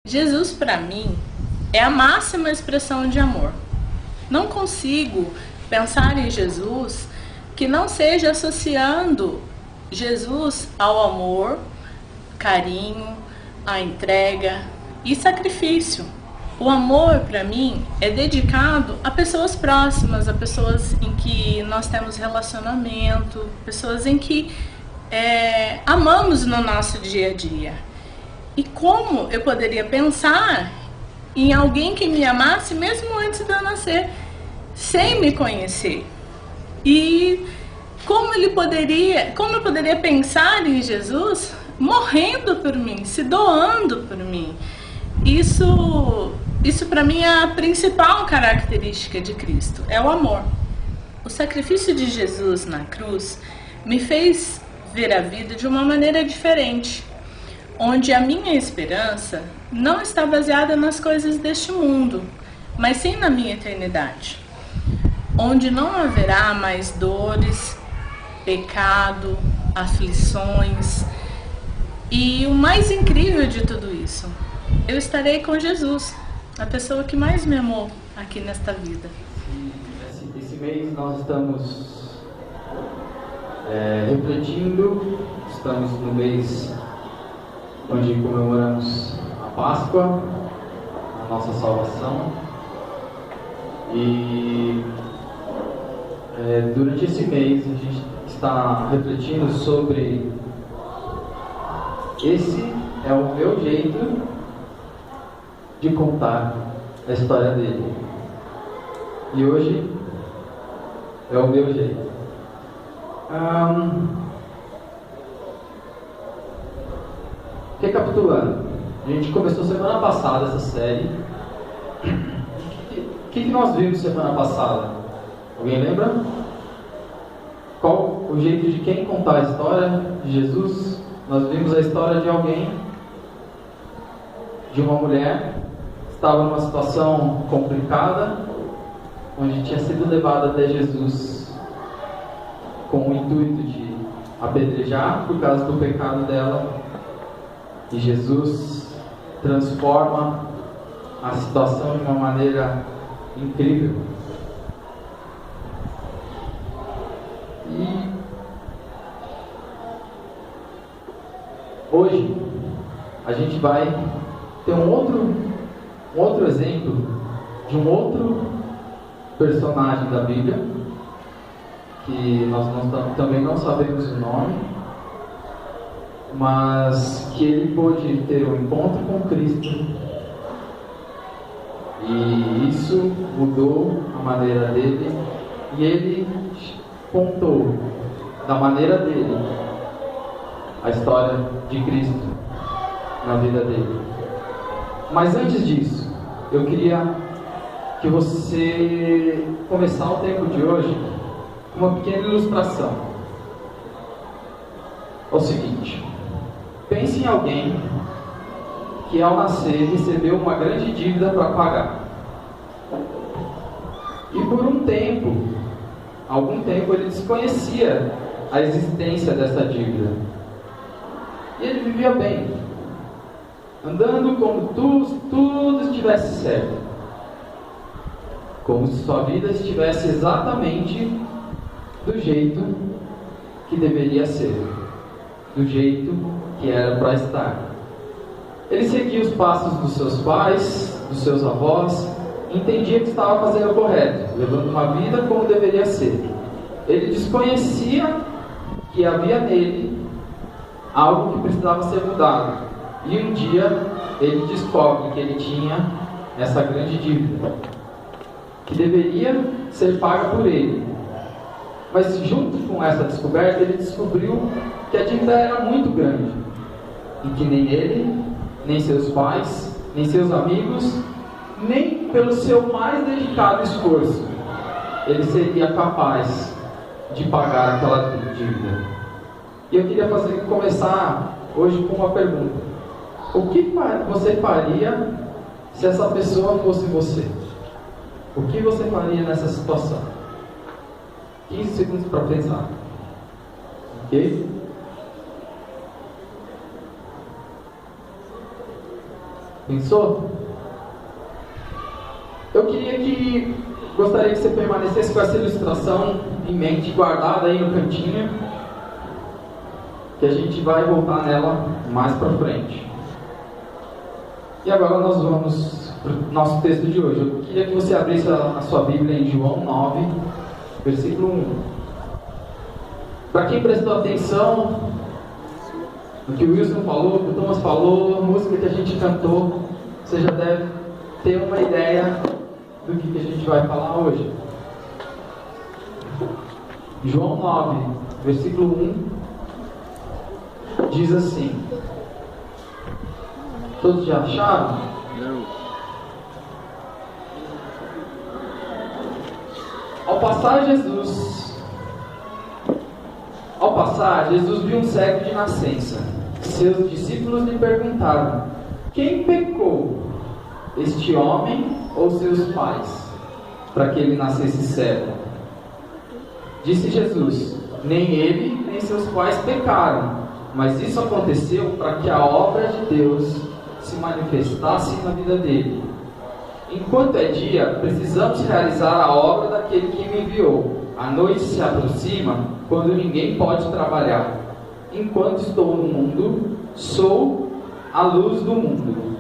Jesus, para mim, é a máxima expressão de amor. Não consigo pensar em Jesus que não seja associando Jesus ao amor, carinho, à entrega e sacrifício. O amor, para mim, é dedicado a pessoas próximas, a pessoas em que nós temos relacionamento, pessoas em que amamos no nosso dia a dia. E como eu poderia pensar em alguém que me amasse mesmo antes de eu nascer, sem me conhecer? E como eu poderia pensar em Jesus morrendo por mim, se doando por mim? Isso para mim é a principal característica de Cristo, é o amor. O sacrifício de Jesus na cruz me fez ver a vida de uma maneira diferente, onde a minha esperança não está baseada nas coisas deste mundo, mas sim na minha eternidade, onde não haverá mais dores, pecado, aflições. E o mais incrível de tudo isso, eu estarei com Jesus, a pessoa que mais me amou aqui nesta vida. Esse mês nós estamos refletindo, estamos no mês onde comemoramos a Páscoa, a nossa salvação. E durante esse mês a gente está refletindo sobre esse é o meu jeito de contar a história dele. E hoje é o meu jeito. Recapitulando, a gente começou semana passada essa série. O que nós vimos semana passada? Alguém lembra? Qual o jeito de quem contar a história de Jesus? Nós vimos a história de alguém, de uma mulher que estava numa situação complicada, onde tinha sido levada até Jesus com o intuito de apedrejar por causa do pecado dela. E Jesus transforma a situação de uma maneira incrível. E hoje a gente vai ter um outro exemplo de um outro personagem da Bíblia, que nós também não sabemos o nome, mas que ele pôde ter um encontro com Cristo, e isso mudou a maneira dele, e ele contou da maneira dele a história de Cristo na vida dele. Mas antes disso, eu queria que você começar o tempo de hoje com uma pequena ilustração. É o seguinte: pense em alguém que ao nascer recebeu uma grande dívida para pagar. E por algum tempo ele desconhecia a existência dessa dívida. E ele vivia bem, andando como tudo estivesse certo, como se sua vida estivesse exatamente do jeito que deveria ser, do jeito que era para estar. Ele seguia os passos dos seus pais, dos seus avós, e entendia que estava fazendo o correto, levando uma vida como deveria ser. Ele desconhecia que havia nele algo que precisava ser mudado. E um dia ele descobre que ele tinha essa grande dívida, que deveria ser paga por ele. Mas junto com essa descoberta, ele descobriu que a dívida era muito grande, e que nem ele, nem seus pais, nem seus amigos, nem pelo seu mais dedicado esforço, ele seria capaz de pagar aquela dívida. E eu queria começar hoje com uma pergunta: o que você faria se essa pessoa fosse você? O que você faria nessa situação? 15 segundos para pensar. Ok? Pensou? Gostaria que você permanecesse com essa ilustração em mente, guardada aí no cantinho, que a gente vai voltar nela mais para frente. E agora nós vamos para o nosso texto de hoje. Eu queria que você abrisse a sua Bíblia em João 9, versículo 1. Para quem prestou atenção no que o Wilson falou, o que o Thomas falou, a música que a gente cantou, você já deve ter uma ideia do que a gente vai falar hoje. João 9, versículo 1, diz assim. Todos já acharam? Não. Ao passar, Jesus viu um cego de nascença. Seus discípulos lhe perguntaram: quem pecou, este homem ou seus pais, para que ele nascesse cego? Disse Jesus: nem ele nem seus pais pecaram, mas isso aconteceu para que a obra de Deus se manifestasse na vida dele. Enquanto é dia, precisamos realizar a obra daquele que me enviou. A noite se aproxima, quando ninguém pode trabalhar. Enquanto estou no mundo, sou a luz do mundo.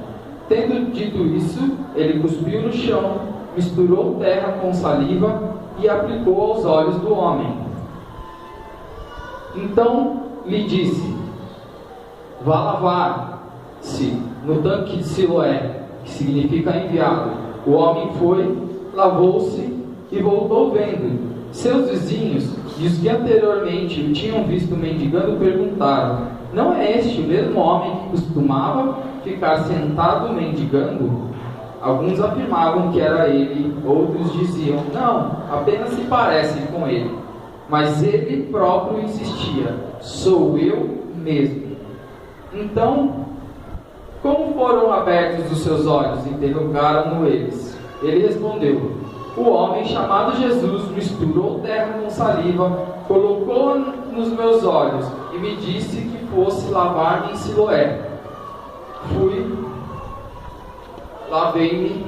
Tendo dito isso, ele cuspiu no chão, misturou terra com saliva e aplicou aos olhos do homem. Então lhe disse: vá lavar-se no tanque de Siloé, que significa enviado. O homem foi, lavou-se e voltou vendo. Seus vizinhos e os que anteriormente o tinham visto mendigando perguntaram: não é este o mesmo homem que costumava ficar sentado mendigando? Alguns afirmavam que era ele, outros diziam: não, apenas se parece com ele. Mas ele próprio insistia: sou eu mesmo. Então, como foram abertos os seus olhos? Interrogaram-no eles. Ele respondeu: o homem chamado Jesus misturou terra com saliva, colocou nos meus olhos e me disse que fosse lavar-me em Siloé. Fui, lavei-me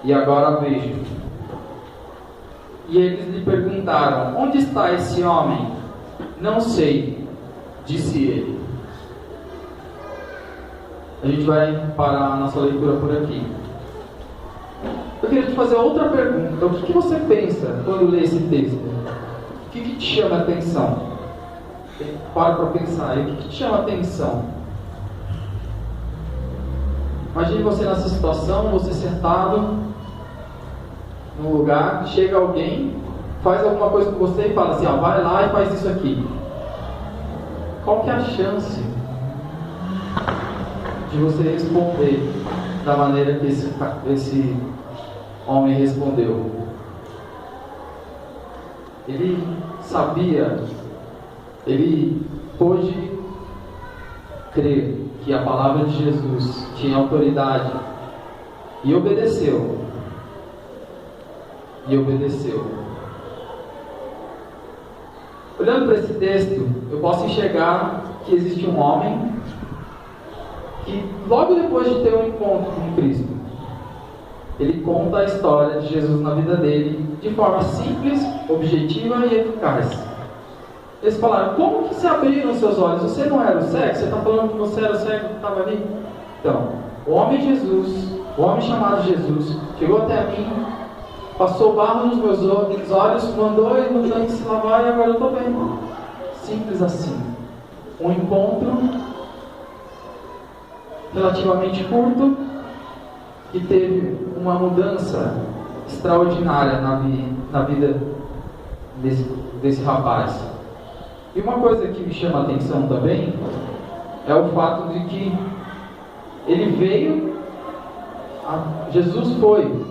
e agora vejo. E eles lhe perguntaram: onde está esse homem? Não sei, disse ele. A gente vai parar a nossa leitura por aqui. Eu queria te fazer outra pergunta. O que você pensa quando lê esse texto? O que te chama a atenção? Para pensar aí. O que te chama a atenção? Imagine você nessa situação, você sentado num lugar, chega alguém, faz alguma coisa com você e fala assim: ó, vai lá e faz isso aqui. Qual que é a chance de você responder da maneira que esse homem respondeu? Ele sabia, ele pôde crer que a palavra de Jesus tinha autoridade e obedeceu. Olhando para esse texto, eu posso enxergar que existe um homem que, logo depois de ter um encontro com Cristo, ele conta a história de Jesus na vida dele de forma simples, objetiva e eficaz. Eles falaram: como que se abriram os seus olhos? Você não era o cego? Você está falando que você era o cego que estava ali? Então, o homem chamado Jesus, chegou até mim, passou barro nos meus olhos, mandou ele no tanque se lavar e agora eu estou vendo. Simples assim. Um encontro relativamente curto que teve uma mudança extraordinária na vida desse rapaz. E uma coisa que me chama a atenção também é o fato de que ele veio, Jesus foi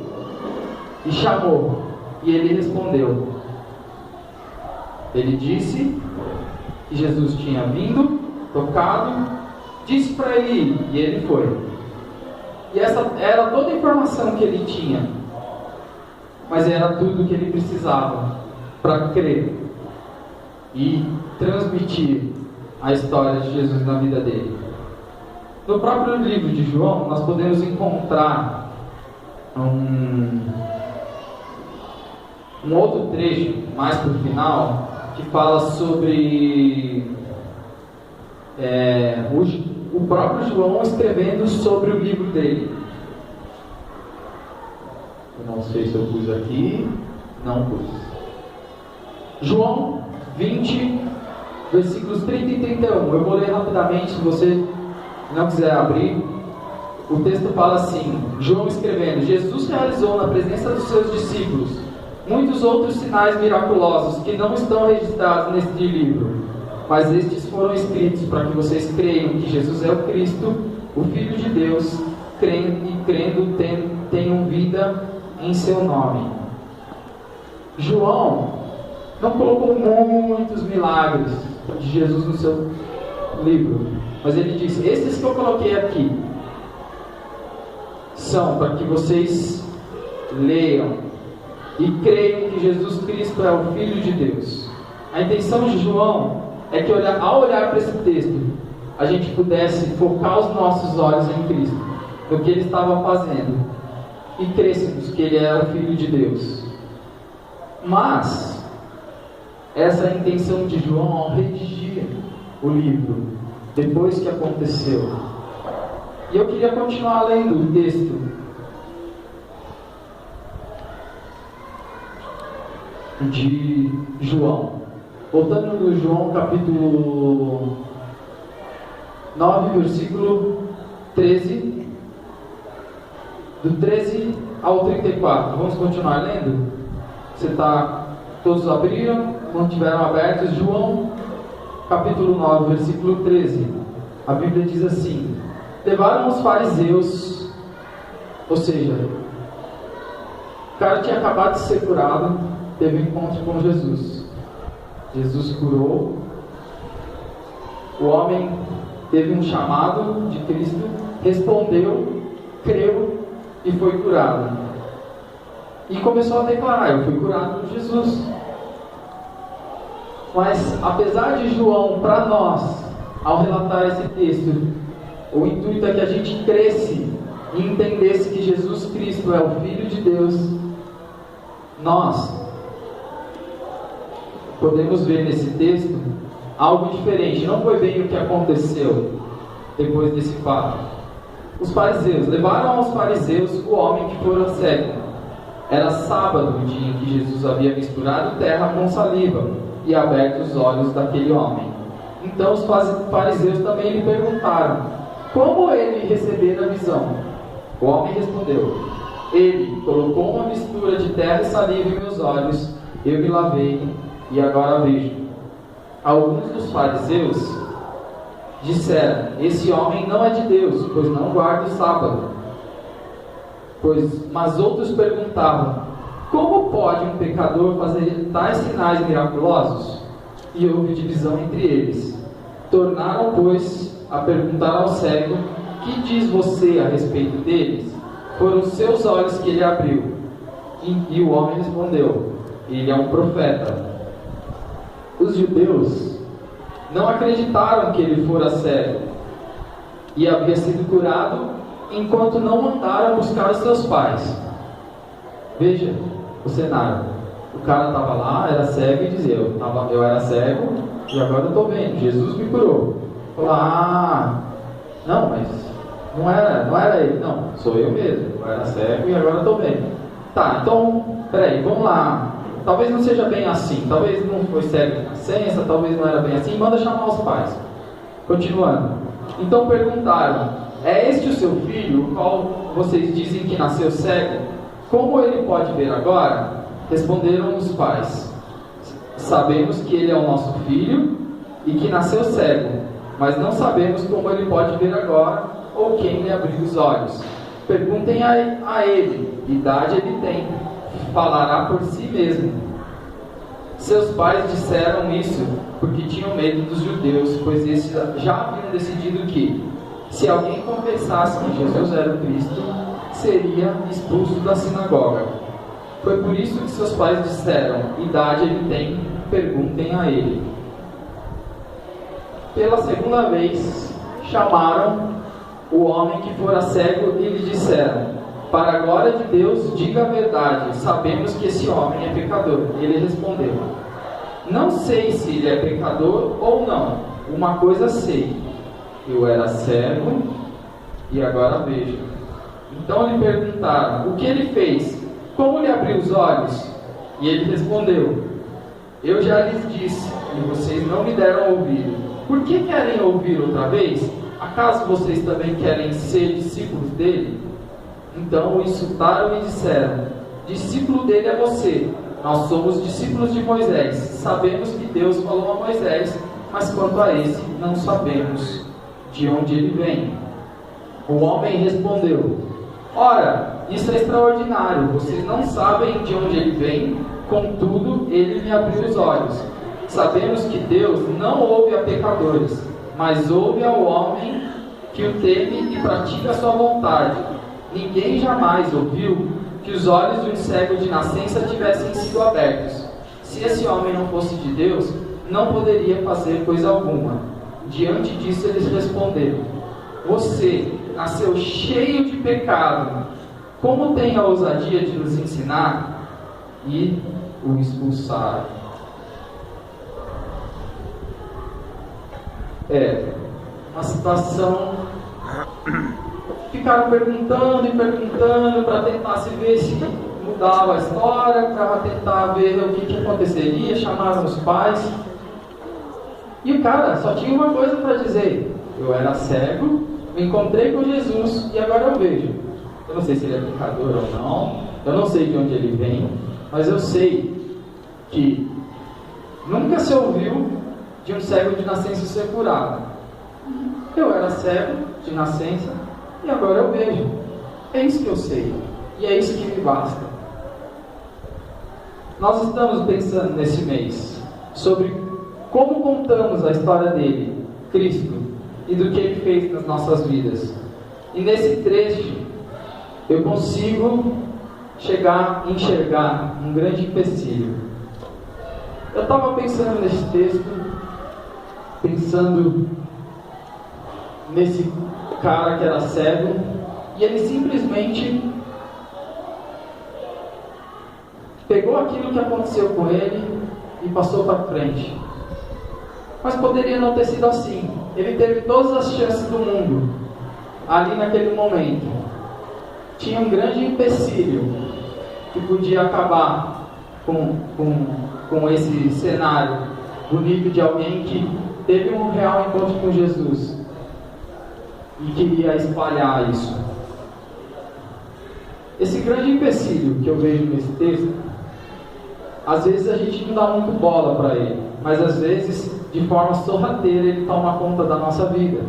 e chamou, e ele respondeu. Ele disse que Jesus tinha vindo, tocado, disse para ele ir, e ele foi. E essa era toda a informação que ele tinha, mas era tudo que ele precisava para crer e transmitir a história de Jesus na vida dele. No próprio livro de João, nós podemos encontrar um outro trecho, mais para o final, que fala sobre o próprio João escrevendo sobre o livro dele. Eu não sei se eu pus aqui, não pus. João 20, versículos 30 e 31. Eu vou ler rapidamente, se você não quiser abrir. O texto fala assim: João escrevendo: Jesus realizou na presença dos seus discípulos muitos outros sinais miraculosos que não estão registrados neste livro, mas estes foram escritos para que vocês creiam que Jesus é o Cristo, o Filho de Deus, crendo tenham vida em seu nome. João não colocou muitos milagres de Jesus no seu livro, mas ele disse: esses que eu coloquei aqui são para que vocês leiam e creiam que Jesus Cristo é o Filho de Deus. A intenção de João é que ao olhar para esse texto, a gente pudesse focar os nossos olhos em Cristo, no que Ele estava fazendo, e crêssemos que Ele é o Filho de Deus. Mas essa é a intenção de João ao redigir o livro, depois que aconteceu. E eu queria continuar lendo o texto de João. Voltando no João capítulo 9, versículo 13, do 13 ao 34. Vamos continuar lendo? Todos abriram? Mantiveram abertos? João capítulo 9, versículo 13. A Bíblia diz assim: levaram os fariseus, ou seja, o cara tinha acabado de ser curado, teve um encontro com Jesus. Jesus curou, o homem teve um chamado de Cristo, respondeu, creu e foi curado. E começou a declarar: eu fui curado por Jesus. Mas apesar de João, para nós, ao relatar esse texto, o intuito é que a gente cresce e entendesse que Jesus Cristo é o Filho de Deus, nós podemos ver nesse texto algo diferente. Não foi bem o que aconteceu depois desse fato. Os fariseus levaram aos fariseus o homem que fora cego. Era sábado, o dia em que Jesus havia misturado terra com saliva e aberto os olhos daquele homem. Então os fariseus também lhe perguntaram como ele recebera a visão. O homem respondeu: ele colocou uma mistura de terra e saliva em meus olhos, eu me lavei e agora vejo. Alguns dos fariseus disseram: esse homem não é de Deus, pois não guarda o sábado. Mas outros perguntavam: como pode um pecador fazer tais sinais miraculosos? E houve divisão entre eles. Tornaram, pois, a perguntar ao cego: que diz você a respeito deles? Foram os seus olhos que ele abriu. E o homem respondeu: ele é um profeta. Os judeus não acreditaram que ele fora cego e havia sido curado, enquanto não mandaram buscar os seus pais. Veja o cenário. O cara estava lá, era cego e dizia: eu era cego e agora eu estou vendo, Jesus me curou. Falou: não, mas não era ele, não, sou eu mesmo, eu era cego e agora estou vendo. Tá, então, peraí, vamos lá. Talvez não seja bem assim, talvez não foi cego de nascença, talvez não era bem assim, manda chamar os pais. Continuando. Então perguntaram: é este o seu filho, o qual vocês dizem que nasceu cego? Como ele pode ver agora? Responderam os pais: sabemos que ele é o nosso filho e que nasceu cego, mas não sabemos como ele pode ver agora ou quem lhe abriu os olhos. Perguntem a ele, idade ele tem, falará por si mesmo. Seus pais disseram isso porque tinham medo dos judeus, pois esses já haviam decidido que, se alguém confessasse que Jesus era o Cristo, seria expulso da sinagoga. Foi por isso que seus pais disseram: idade ele tem, perguntem a ele. Pela segunda vez, chamaram o homem que fora cego e lhe disseram: para a glória de Deus, diga a verdade, sabemos que esse homem é pecador. Ele respondeu: não sei se ele é pecador ou não. Uma coisa sei: eu era cego e agora vejo. Então lhe perguntaram: o que ele fez? Como lhe abriu os olhos? E ele respondeu: eu já lhes disse, e vocês não me deram ouvido. Por que querem ouvir outra vez? Acaso vocês também querem ser discípulos dele? Então o insultaram e disseram: discípulo dele é você. Nós somos discípulos de Moisés. Sabemos que Deus falou a Moisés, mas quanto a esse, não sabemos de onde ele vem. O homem respondeu: ora, isso é extraordinário. Vocês não sabem de onde ele vem, contudo, ele me abriu os olhos. Sabemos que Deus não ouve a pecadores, mas ouve ao homem que o teme e pratica a sua vontade. Ninguém jamais ouviu que os olhos de um cego de nascença tivessem sido abertos. Se esse homem não fosse de Deus, não poderia fazer coisa alguma. Diante disso, eles responderam: você nasceu cheio de pecado. Como tem a ousadia de nos ensinar? E o expulsaram. Uma situação. Ficaram perguntando e perguntando para tentar se ver se mudava a história, para tentar ver o que aconteceria. Chamaram os pais. E o cara só tinha uma coisa para dizer: eu era cego, me encontrei com Jesus e agora eu vejo. Eu não sei se ele é pecador ou não, eu não sei de onde ele vem, mas eu sei que nunca se ouviu de um cego de nascença ser curado. Eu era cego de nascença e agora eu vejo. É isso que eu sei e é isso que me basta. Nós estamos pensando nesse mês sobre como contamos a história dele, Cristo, e do que ele fez nas nossas vidas. E nesse trecho eu consigo enxergar um grande empecilho. Eu estava pensando nesse texto, pensando nesse cara que era cego, e ele simplesmente pegou aquilo que aconteceu com ele e passou para frente. Mas poderia não ter sido assim. Ele teve todas as chances do mundo ali naquele momento. Tinha um grande empecilho que podia acabar com esse cenário bonito de alguém que teve um real encontro com Jesus e queria espalhar isso. Esse grande empecilho que eu vejo nesse texto, às vezes a gente não dá muito bola para ele, mas às vezes, de forma sorrateira, ele toma conta da nossa vida.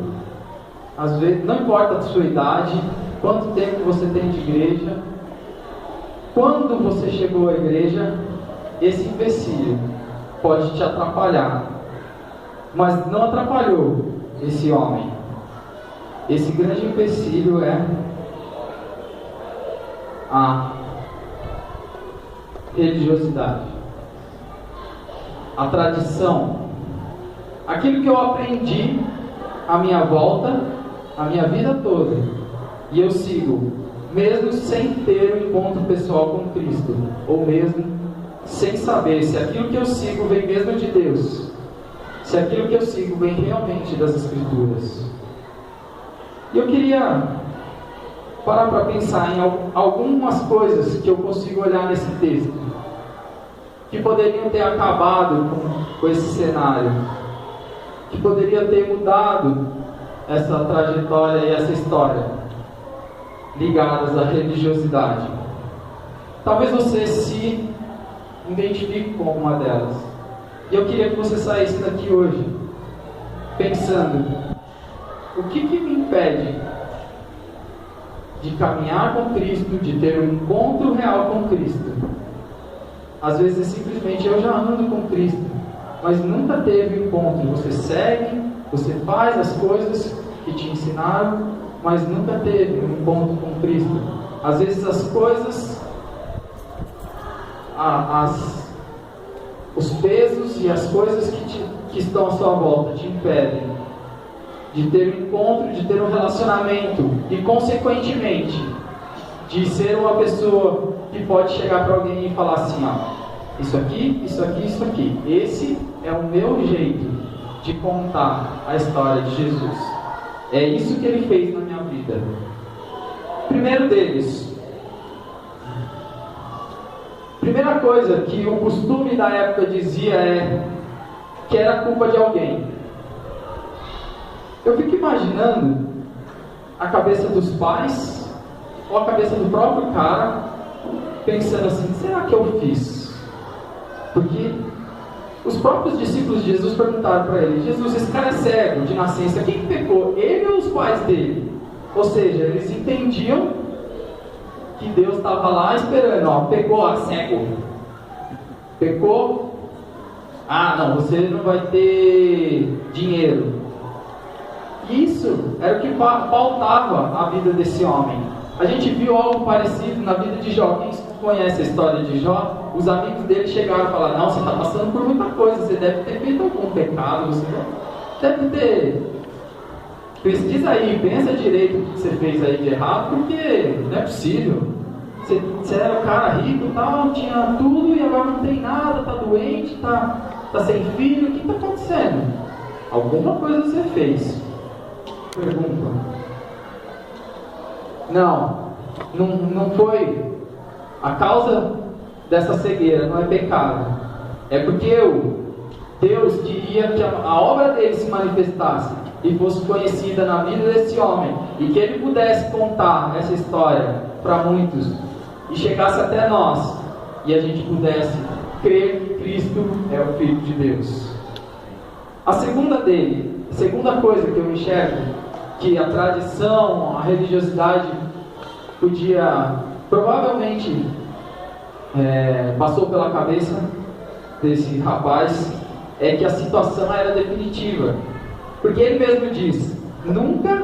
Às vezes, não importa a sua idade, quanto tempo você tem de igreja, quando você chegou à igreja, esse empecilho pode te atrapalhar. Mas não atrapalhou esse homem. Esse grande empecilho é a religiosidade, a tradição, aquilo que eu aprendi à minha volta, a minha vida toda, e eu sigo, mesmo sem ter um encontro pessoal com Cristo, ou mesmo sem saber se aquilo que eu sigo vem mesmo de Deus, se aquilo que eu sigo vem realmente das Escrituras. E eu queria parar para pensar em algumas coisas que eu consigo olhar nesse texto, que poderiam ter acabado com esse cenário, que poderia ter mudado essa trajetória e essa história, ligadas à religiosidade. Talvez você se identifique com alguma delas. E eu queria que você saísse daqui hoje pensando: o que me impede de caminhar com Cristo, de ter um encontro real com Cristo? Às vezes simplesmente eu já ando com Cristo, mas nunca teve um encontro. Você segue, você faz as coisas que te ensinaram, mas nunca teve um encontro com Cristo. Às vezes as coisas, os pesos e as coisas que estão à sua volta te impedem de ter um encontro, de ter um relacionamento e, consequentemente, de ser uma pessoa que pode chegar para alguém e falar assim: ó, isso aqui, isso aqui, isso aqui. Esse é o meu jeito de contar a história de Jesus. É isso que ele fez na minha vida. Primeiro deles, primeira coisa que o costume da época dizia é que era culpa de alguém. Eu fico imaginando a cabeça dos pais ou a cabeça do próprio cara pensando assim: será que eu fiz? Porque os próprios discípulos de Jesus perguntaram para ele: Jesus, esse cara é cego de nascença, quem que pecou? Ele ou os pais dele? Ou seja, eles entendiam que Deus estava lá esperando: ó, pecou, cego, pecou, não, você não vai ter dinheiro. Isso era o que pautava a vida desse homem. A gente viu algo parecido na vida de Jó. Quem conhece a história de Jó, os amigos dele chegaram e falaram: não, você está passando por muita coisa, você deve ter feito algum pecado, você deve ter... pesquisa aí, pensa direito o que você fez aí de errado, porque não é possível. Você era um cara rico, tal, tinha tudo e agora não tem nada, está doente, está sem filho, o que está acontecendo? Alguma coisa você fez. Pergunta: não foi a causa dessa cegueira, não é pecado, é porque Deus queria que a obra dele se manifestasse e fosse conhecida na vida desse homem, e que ele pudesse contar essa história para muitos e chegasse até nós, e a gente pudesse crer que Cristo é o Filho de Deus. A segunda coisa que eu enxergo que a tradição, a religiosidade provavelmente passou pela cabeça desse rapaz, é que a situação era definitiva, porque ele mesmo diz: nunca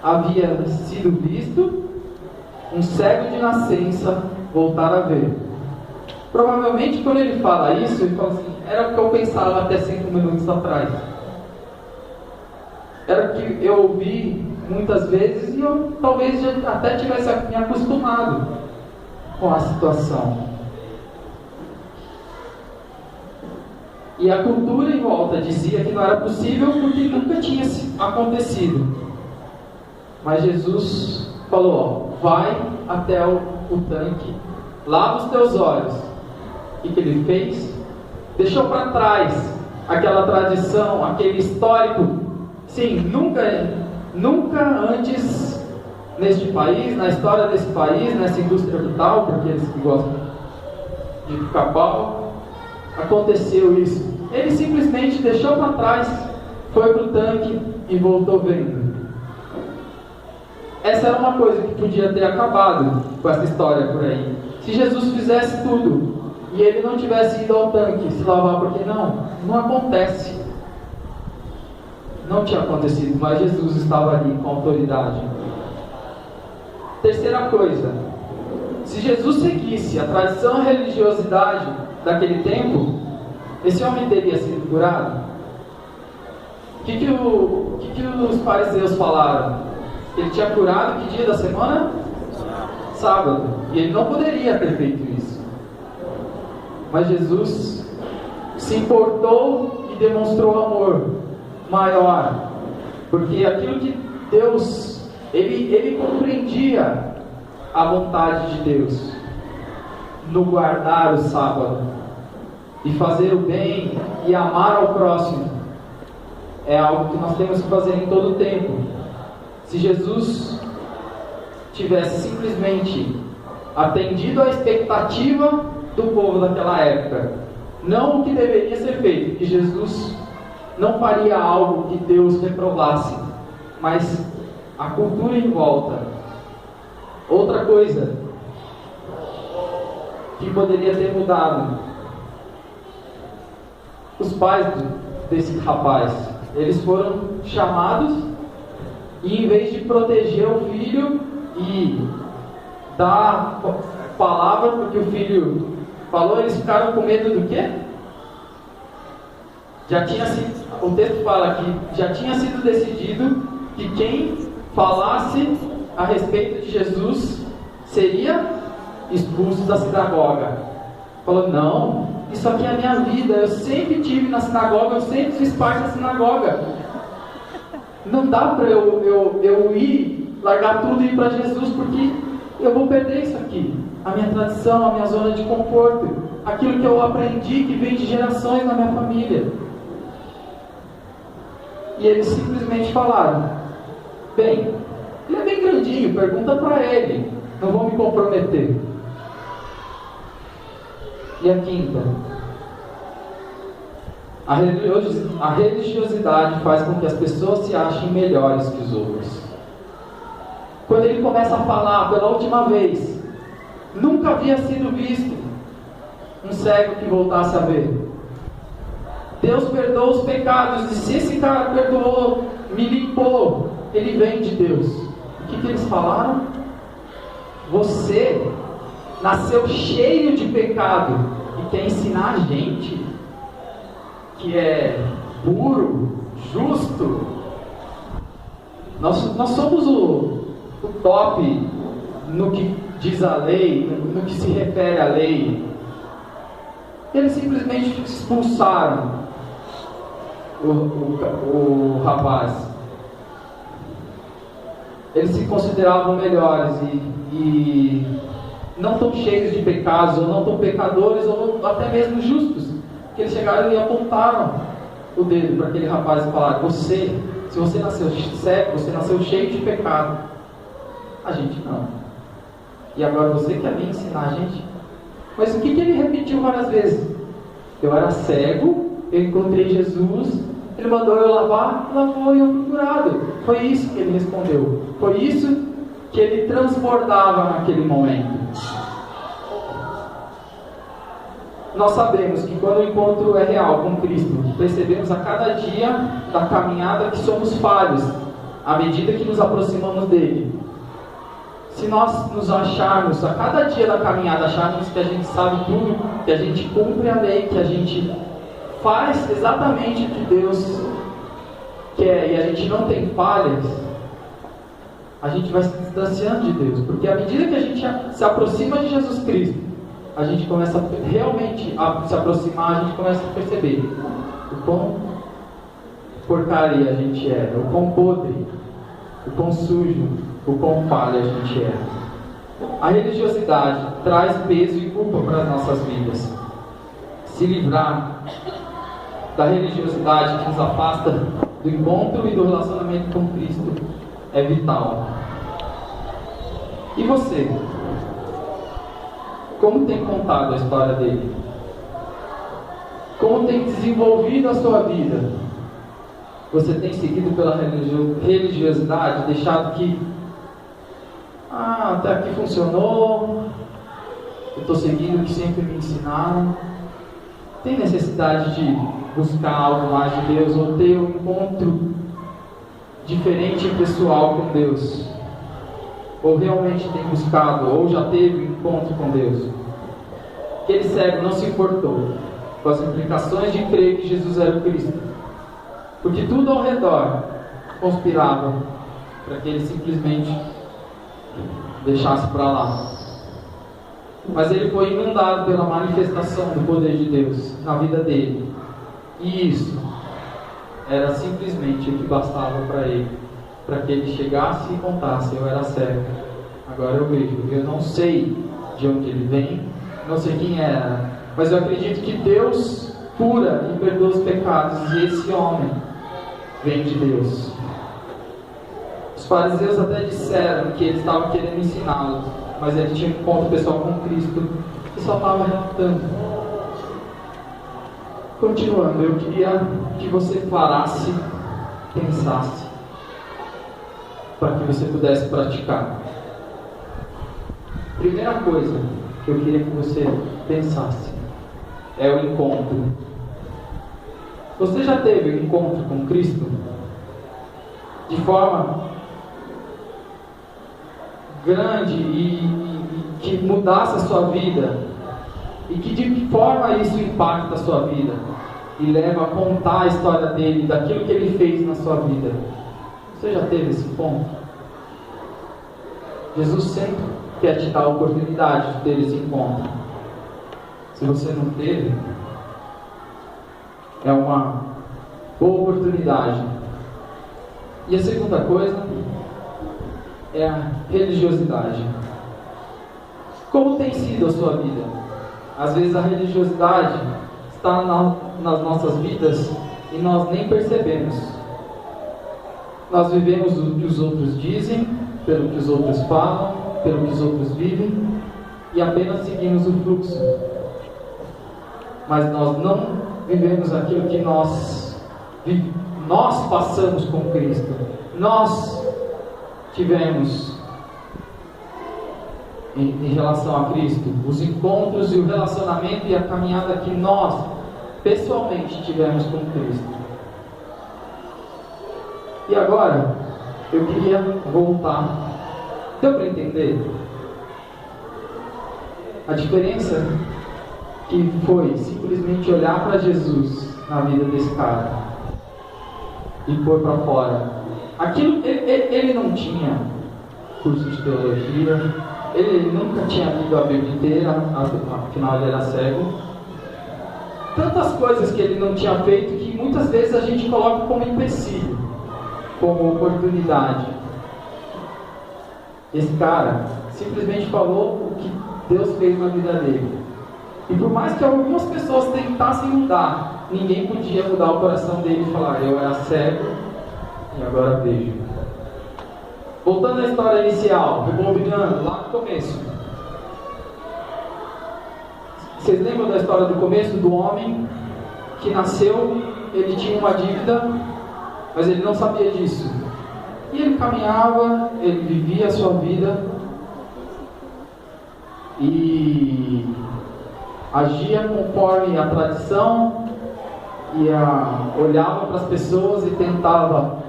havia sido visto um cego de nascença voltar a ver. Provavelmente quando ele fala isso, ele fala assim: era o que eu pensava até 5 minutos atrás, era o que eu ouvi muitas vezes, e eu talvez já até tivesse me acostumado com a situação. E a cultura em volta dizia que não era possível porque nunca tinha acontecido. Mas Jesus falou: ó, vai até o tanque, lava os teus olhos. O que ele fez? Deixou para trás aquela tradição, aquele histórico. Sim, nunca antes neste país, na história desse país, nessa indústria vital, porque eles que gostam de ficar pau, aconteceu isso. Ele simplesmente deixou para trás, foi para o tanque e voltou vendo. Essa era uma coisa que podia ter acabado com essa história por aí. Se Jesus fizesse tudo e ele não tivesse ido ao tanque se lavar, porque não acontece. Não tinha acontecido, mas Jesus estava ali com autoridade. Terceira coisa: se Jesus seguisse a tradição e a religiosidade daquele tempo, esse homem teria sido curado? O que os fariseus falaram? Ele tinha curado que dia da semana? Sábado. E ele não poderia ter feito isso. Mas Jesus se importou e demonstrou amor maior, porque aquilo que Deus, ele compreendia a vontade de Deus no guardar o sábado e fazer o bem e amar ao próximo. É algo que nós temos que fazer em todo o tempo. Se Jesus tivesse simplesmente atendido à expectativa do povo daquela época, não o que deveria ser feito, porque Jesus não faria algo que Deus reprovasse, mas a cultura em volta. Outra coisa que poderia ter mudado: os pais desse rapaz, eles foram chamados, e em vez de proteger o filho e dar palavra porque o filho falou, eles ficaram com medo do quê? o texto fala que já tinha sido decidido que quem falasse a respeito de Jesus seria expulso da sinagoga. Falou, não, isso aqui é a minha vida, eu sempre estive na sinagoga, eu sempre fiz parte da sinagoga. Não dá para eu ir, largar tudo e ir para Jesus, porque eu vou perder isso aqui. A minha tradição, a minha zona de conforto, aquilo que eu aprendi, que vem de gerações na minha família. E eles simplesmente falaram, bem, ele é bem grandinho, pergunta para ele, não vou me comprometer. E a quinta, a religiosidade faz com que as pessoas se achem melhores que os outros. Quando ele começa a falar pela última vez, nunca havia sido visto um cego que voltasse a ver. Deus perdoa os pecados, e se esse cara perdoou, me limpou, ele vem de Deus. O que eles falaram? Você nasceu cheio de pecado e quer ensinar a gente que é puro, justo. Nós somos o top no que diz a lei, no que se refere à lei. Eles simplesmente expulsaram o rapaz. Eles se consideravam melhores e não tão cheios de pecados, ou não tão pecadores, ou até mesmo justos, que eles chegaram e apontaram o dedo para aquele rapaz e falaram, se você nasceu cego, você nasceu cheio de pecado. A gente não. E agora você quer vir ensinar a gente? Mas o que ele repetiu várias vezes? Eu era cego, eu encontrei Jesus, ele mandou eu lavar, lavou e eu fui curado. Foi isso que ele respondeu. Foi isso que ele transbordava naquele momento. Nós sabemos que quando o encontro é real com Cristo, percebemos a cada dia da caminhada que somos falhos, à medida que nos aproximamos dele. Se nós nos acharmos, a cada dia da caminhada, acharmos que a gente sabe tudo, que a gente cumpre a lei, que a gente faz exatamente o que Deus quer, e a gente não tem falhas, a gente vai se distanciando de Deus, porque à medida que a gente se aproxima de Jesus Cristo, a gente começa realmente a se aproximar, a gente começa a perceber o quão porcaria a gente é, o quão podre, o quão sujo, o quão falha a gente é. A religiosidade traz peso e culpa para as nossas vidas. Se livrar da religiosidade que nos afasta do encontro e do relacionamento com Cristo é vital. E você? Como tem contado a história dele? Como tem desenvolvido a sua vida? Você tem seguido pela religiosidade, deixado que até aqui funcionou, eu estou seguindo o que sempre me ensinaram? Tem necessidade de buscar algo mais de Deus, ou ter um encontro diferente e pessoal com Deus? Ou realmente tem buscado, ou já teve um encontro com Deus? Aquele cego não se importou com as implicações de crer que Jesus era o Cristo, porque tudo ao redor conspirava para que ele simplesmente deixasse para lá. Mas ele foi inundado pela manifestação do poder de Deus na vida dele, e isso era simplesmente o que bastava para ele, para que ele chegasse e contasse: eu era cego, agora eu vejo. Eu não sei de onde ele vem, não sei quem era, mas eu acredito que Deus cura e perdoa os pecados, e esse homem vem de Deus. Os fariseus até disseram que eles estavam querendo ensiná-lo, mas ele tinha um encontro pessoal com Cristo e só estava relatando. Continuando, eu queria que você parasse, pensasse, para que você pudesse praticar. Primeira coisa que eu queria que você pensasse é o encontro. Você já teve um encontro com Cristo de forma grande e que mudasse a sua vida? E que de que forma isso impacta a sua vida? e leva a contar a história dele, daquilo que ele fez na sua vida. Você já teve esse ponto? Jesus sempre quer te dar a oportunidade de ter esse encontro. Se você não teve, é uma boa oportunidade. E a segunda coisa é a religiosidade. Como tem sido a sua vida? Às vezes a religiosidade está nas nossas vidas e nós nem percebemos. Nós vivemos o que os outros dizem, pelo que os outros falam, pelo que os outros vivem, e apenas seguimos o fluxo. Mas nós não vivemos aquilo que nós passamos com Cristo. Nós tivemos em relação a Cristo, os encontros e o relacionamento e a caminhada que nós pessoalmente tivemos com Cristo. E agora, eu queria voltar. Deu para entender a diferença que foi simplesmente olhar para Jesus na vida desse cara e pôr para fora? Aquilo, ele não tinha curso de teologia, ele nunca tinha lido a Bíblia inteira, afinal ele era cego. Tantas coisas que ele não tinha feito que muitas vezes a gente coloca como empecilho, como oportunidade. Esse cara simplesmente falou o que Deus fez na vida dele. E por mais que algumas pessoas tentassem mudar, ninguém podia mudar o coração dele e falar: eu era cego e agora vejo. Voltando à história inicial, rebobinando lá no começo. Vocês lembram da história do começo do homem que nasceu, ele tinha uma dívida, mas ele não sabia disso. E ele caminhava, ele vivia a sua vida e agia conforme a tradição, olhava para as pessoas e tentava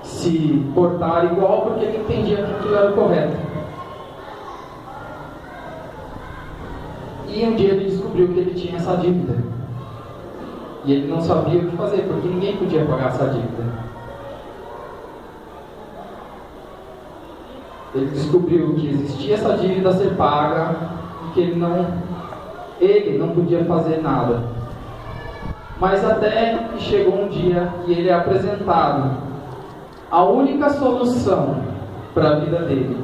se portar igual, porque ele entendia que aquilo era correto. E um dia ele descobriu que ele tinha essa dívida. E ele não sabia o que fazer, porque ninguém podia pagar essa dívida. Ele descobriu que existia essa dívida a ser paga e que ele não podia fazer nada. Mas até que chegou um dia e ele é apresentado a única solução para a vida dele.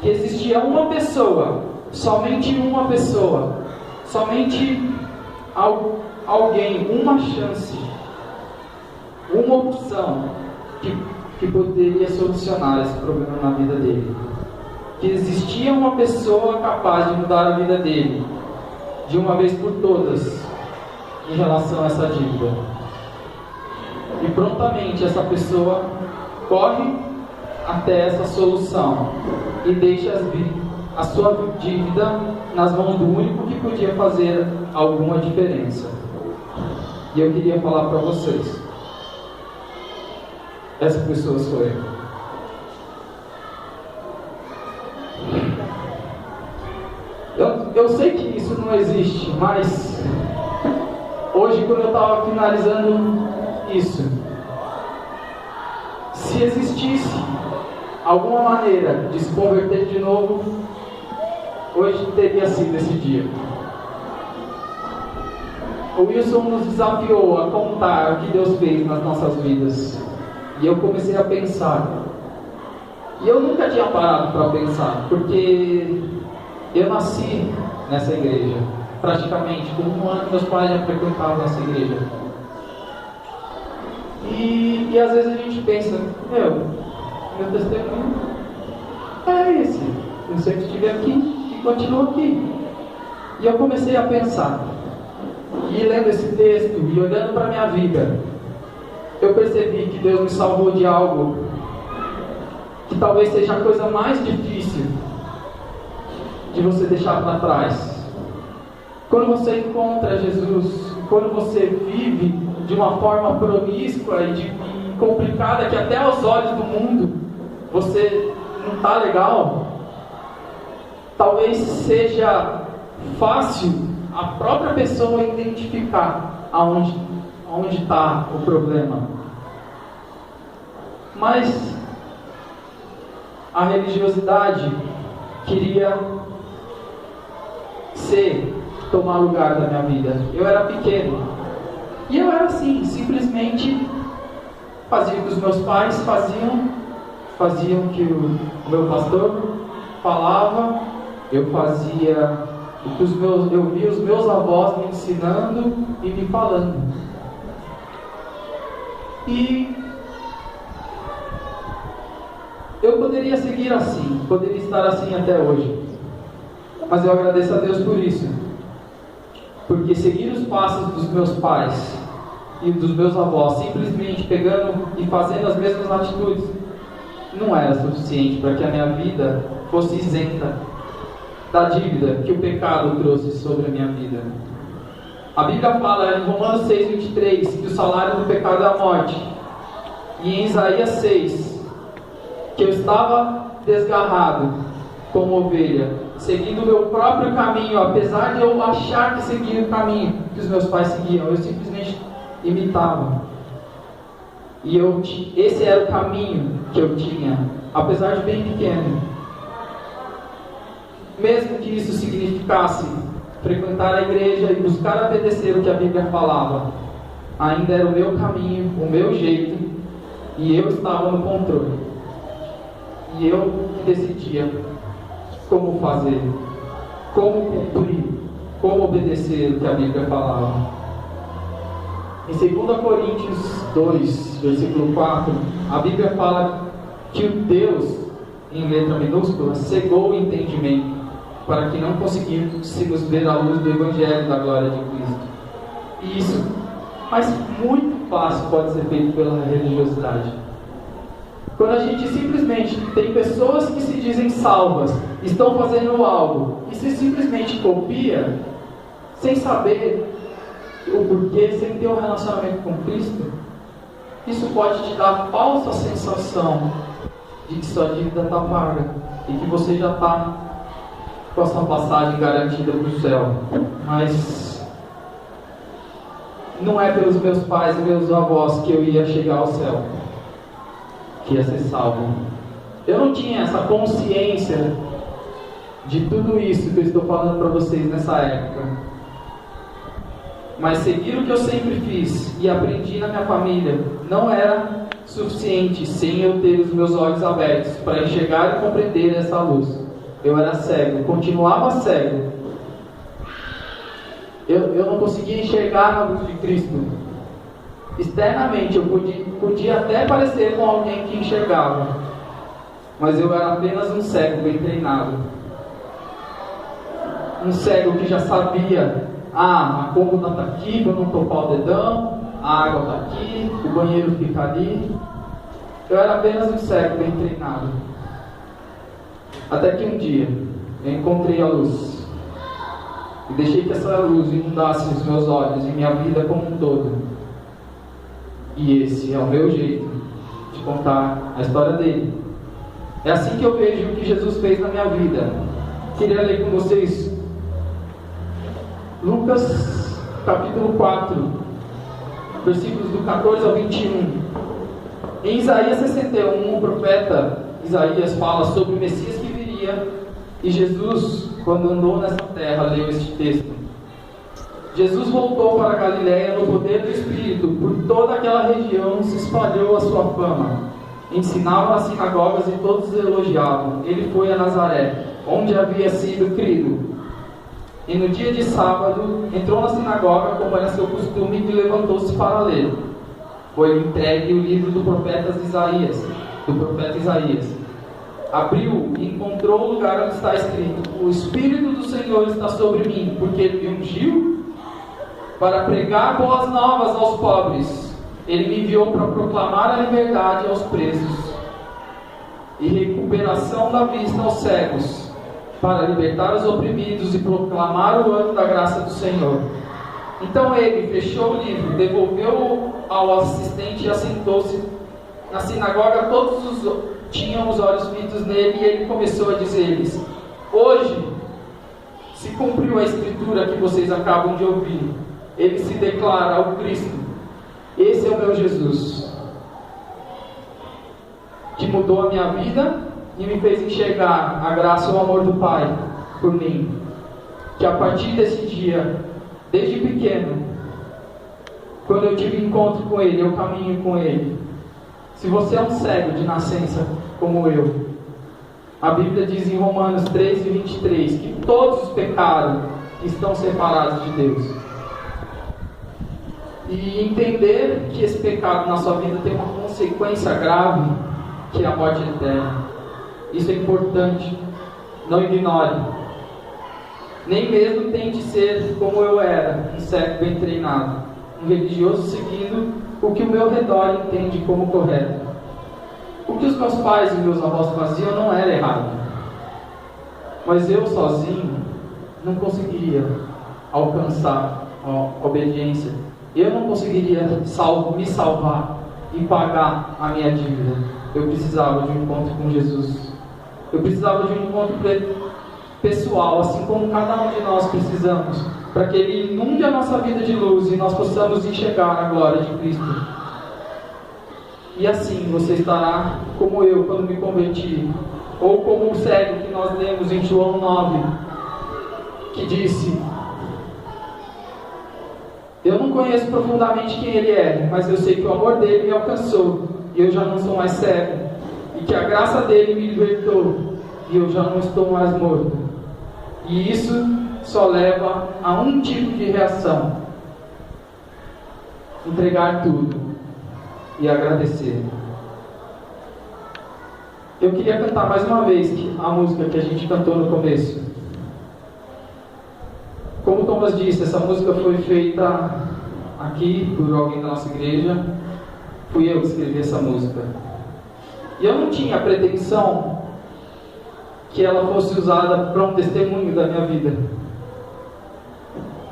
Que existia uma pessoa, somente uma pessoa, somente alguém, uma chance, uma opção que poderia solucionar esse problema na vida dele. Que existia uma pessoa capaz de mudar a vida dele, de uma vez por todas, em relação a essa dívida. E prontamente essa pessoa corre até essa solução e deixa a sua dívida nas mãos do único que podia fazer alguma diferença. E eu queria falar para vocês: essa pessoa sou eu. Eu sei que isso não existe, mas hoje, quando eu estava finalizando isso, se existisse alguma maneira de se converter de novo, hoje teria sido esse dia. O Wilson nos desafiou a contar o que Deus fez nas nossas vidas. E eu comecei a pensar. E eu nunca tinha parado para pensar, porque eu nasci nessa igreja. Praticamente, com um ano, meus pais já frequentavam essa igreja. E às vezes a gente pensa: meu testemunho é esse. Eu sempre estive aqui e continuo aqui. E eu comecei a pensar. E lendo esse texto e olhando para a minha vida, eu percebi que Deus me salvou de algo que talvez seja a coisa mais difícil de você deixar para trás. Quando você encontra Jesus, quando você vive de uma forma promíscua e complicada, que até aos olhos do mundo você não está legal, talvez seja fácil a própria pessoa identificar aonde está o problema. Mas a religiosidade queria tomar lugar da minha vida. Eu era pequeno e eu era assim, simplesmente fazia o que os meus pais faziam o que o meu pastor falava, eu fazia o que eu via os meus avós me ensinando e me falando. E eu poderia seguir assim, poderia estar assim até hoje, mas eu agradeço a Deus por isso, porque seguir os passos dos meus pais e dos meus avós, simplesmente pegando e fazendo as mesmas atitudes, não era suficiente para que a minha vida fosse isenta da dívida que o pecado trouxe sobre a minha vida. A Bíblia fala em Romanos 6:23 que o salário do pecado é a morte, e em Isaías 6 que eu estava desgarrado como ovelha, seguindo o meu próprio caminho, apesar de eu achar que seguia o caminho que os meus pais seguiam, eu simplesmente imitava. E esse era o caminho que eu tinha, apesar de bem pequeno. Mesmo que isso significasse frequentar a igreja e buscar obedecer o que a Bíblia falava, ainda era o meu caminho, o meu jeito, e eu estava no controle. E eu decidia como fazer, como cumprir, como obedecer o que a Bíblia falava. Em 2 Coríntios 2, versículo 4, a Bíblia fala que o Deus, em letra minúscula, cegou o entendimento, para que não conseguíssemos ver a luz do Evangelho da glória de Cristo. E isso, mas muito fácil pode ser feito pela religiosidade. Quando a gente simplesmente tem pessoas que se dizem salvas, estão fazendo algo, e se simplesmente copia, sem saber o porquê, sem ter um relacionamento com Cristo, isso pode te dar a falsa sensação de que sua dívida está paga, e que você já está com a sua passagem garantida para o céu. Mas não é pelos meus pais e meus avós que eu ia chegar ao céu, que ia ser salvo. Eu não tinha essa consciência de tudo isso que eu estou falando para vocês nessa época. Mas seguir o que eu sempre fiz e aprendi na minha família não era suficiente sem eu ter os meus olhos abertos para enxergar e compreender essa luz. Eu era cego, continuava cego. Eu não conseguia enxergar a luz de Cristo. Externamente eu podia até parecer com alguém que enxergava, mas eu era apenas um cego bem treinado. Um cego que já sabia: a cômoda está aqui para não topar o dedão, a água está aqui, o banheiro fica ali. Eu era apenas um cego bem treinado. Até que um dia eu encontrei a luz e deixei que essa luz inundasse os meus olhos e minha vida como um todo. E esse é o meu jeito de contar a história dele. É assim que eu vejo o que Jesus fez na minha vida. Queria ler com vocês Lucas capítulo 4, versículos do 14 ao 21. Em Isaías 61, o profeta Isaías fala sobre o Messias que viria, e Jesus, quando andou nessa terra, leu este texto. Jesus voltou para a Galiléia no poder do Espírito, por toda aquela região se espalhou a sua fama. Ensinava nas sinagogas e todos elogiavam. Ele foi a Nazaré, onde havia sido criado. E no dia de sábado, entrou na sinagoga, como era seu costume, e levantou-se para ler. Foi entregue o livro do profeta Isaías. Abriu e encontrou o lugar onde está escrito: o Espírito do Senhor está sobre mim, porque Ele me ungiu para pregar boas novas aos pobres. Ele me enviou para proclamar a liberdade aos presos e recuperação da vista aos cegos, para libertar os oprimidos e proclamar o ano da graça do Senhor. Então ele fechou o livro, devolveu-o ao assistente e assentou-se. Na sinagoga todos tinham os olhos fitos nele, e ele começou a dizer-lhes: hoje se cumpriu a escritura que vocês acabam de ouvir. ele se declara o Cristo. Esse é o meu Jesus, que mudou a minha vida e me fez enxergar a graça e o amor do Pai por mim. Que a partir desse dia, desde pequeno, quando eu tive encontro com Ele, eu caminho com Ele. Se você é um cego de nascença como eu, a Bíblia diz em Romanos 3:23 que todos os pecados estão separados de Deus. E entender que esse pecado na sua vida tem uma consequência grave, que é a morte eterna. Isso é importante. Não ignore. Nem mesmo tente ser como eu era, um cego bem treinado, um religioso seguindo o que o meu redor entende como correto. O que os meus pais e meus avós faziam não era errado, mas eu sozinho não conseguiria alcançar a obediência. Eu não conseguiria me salvar e pagar a minha dívida. Eu precisava de um encontro com Jesus. Eu precisava de um encontro pessoal, assim como cada um de nós precisamos, para que Ele inunde a nossa vida de luz e nós possamos enxergar a glória de Cristo. E assim você estará como eu quando me converti, ou como o cego que nós lemos em João 9, que disse: eu não conheço profundamente quem Ele é, mas eu sei que o amor dele me alcançou e eu já não sou mais cego, e que a graça dele me libertou e eu já não estou mais morto. E isso só leva a um tipo de reação: entregar tudo e agradecer. Eu queria cantar mais uma vez a música que a gente cantou no começo. Como o Thomas disse, essa música foi feita aqui por alguém da nossa igreja. Fui eu que escrevi essa música. E eu não tinha a pretensão que ela fosse usada para um testemunho da minha vida.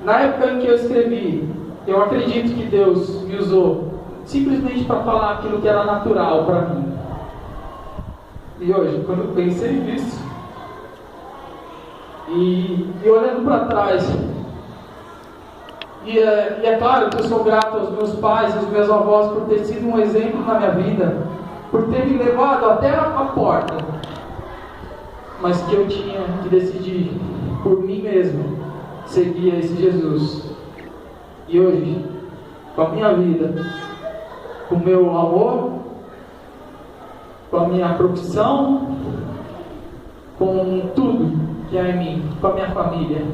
Na época em que eu escrevi, eu acredito que Deus me usou simplesmente para falar aquilo que era natural para mim. E hoje, quando eu pensei nisso, e olhando para trás, e é claro que eu sou grato aos meus pais e aos meus avós por ter sido um exemplo na minha vida, por ter me levado até a porta, mas que eu tinha que decidir por mim mesmo seguir esse Jesus. E hoje, com a minha vida, com o meu amor, com a minha profissão, com tudo que há em mim, com a minha família,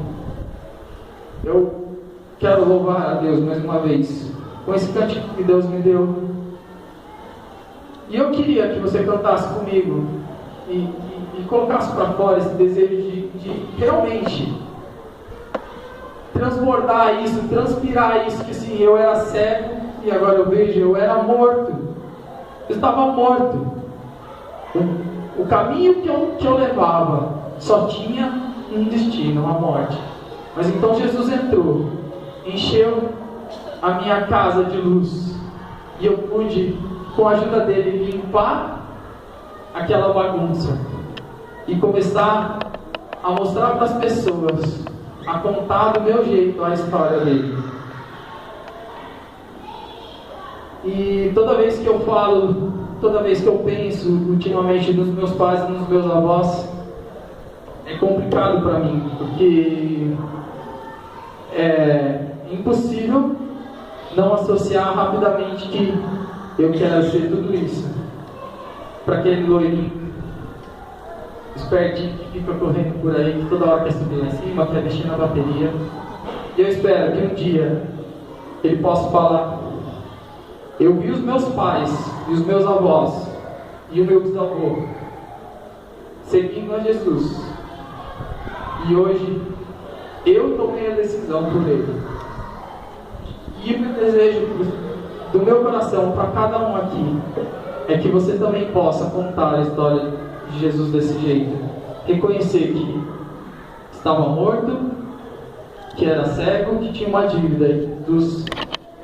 eu quero louvar a Deus mais uma vez com esse cântico que Deus me deu. E eu queria que você cantasse comigo e colocasse para fora esse desejo de realmente transbordar isso, transpirar isso, que sim, eu era cego e agora eu vejo, eu era morto. Eu estava morto. O caminho que eu levava só tinha um destino, a morte. Mas então Jesus entrou, encheu a minha casa de luz, e eu pude, com a ajuda dele, limpar aquela bagunça e começar a mostrar para as pessoas, a contar do meu jeito a história dele. E toda vez que eu falo, toda vez que eu penso ultimamente nos meus pais e nos meus avós, é complicado para mim, porque é impossível não associar rapidamente que eu quero ser tudo isso para aquele loirinho espertinho que fica correndo por aí, que toda hora quer subir lá em cima, quer mexer na bateria. E eu espero que um dia ele possa falar: eu vi os meus pais e os meus avós e o meu bisavô seguindo a Jesus, e hoje eu tomei a decisão por ele. E o meu desejo do meu coração para cada um aqui é que você também possa contar a história de Jesus desse jeito. Reconhecer que estava morto, que era cego, que tinha uma dívida, e Jesus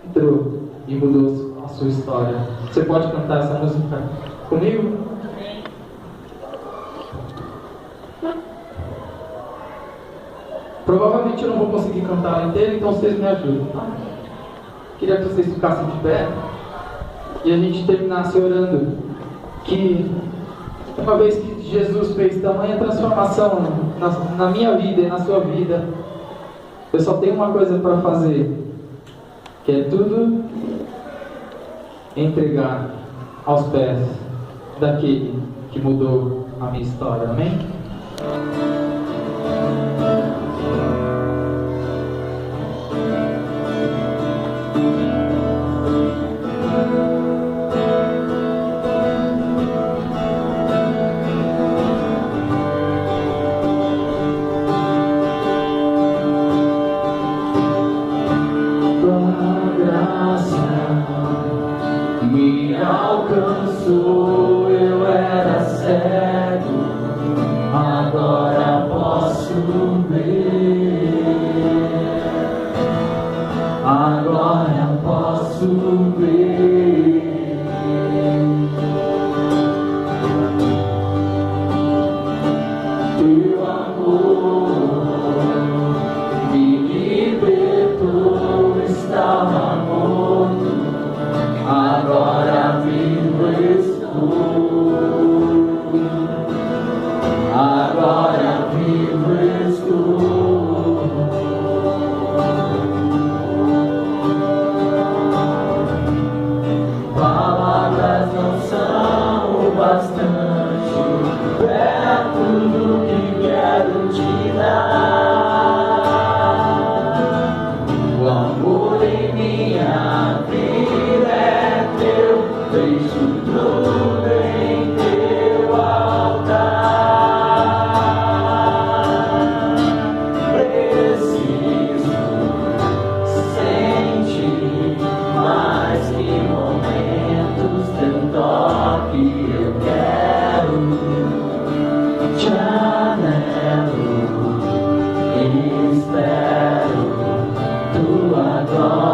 entrou e mudou a sua história. Você pode cantar essa música comigo? Provavelmente eu não vou conseguir cantar ela inteira, então vocês me ajudam, tá? Queria que vocês ficassem de pé e a gente terminasse orando que uma vez que Jesus fez tamanha transformação na minha vida e na sua vida, eu só tenho uma coisa para fazer, que é tudo entregar aos pés daquele que mudou a minha história, amém? Me alcançou, eu era cego, agora posso ver. Agora posso ver. Teu amor me libertou, estava morto, agora vivo estou, agora vivo estou. Palavras não são o bastante, é tudo que quero te dar. O amor em minha vida é teu, deixo tudo em teu altar. Preciso sentir mais que momentos, teu toque eu quero, te anelo e espero tua glória.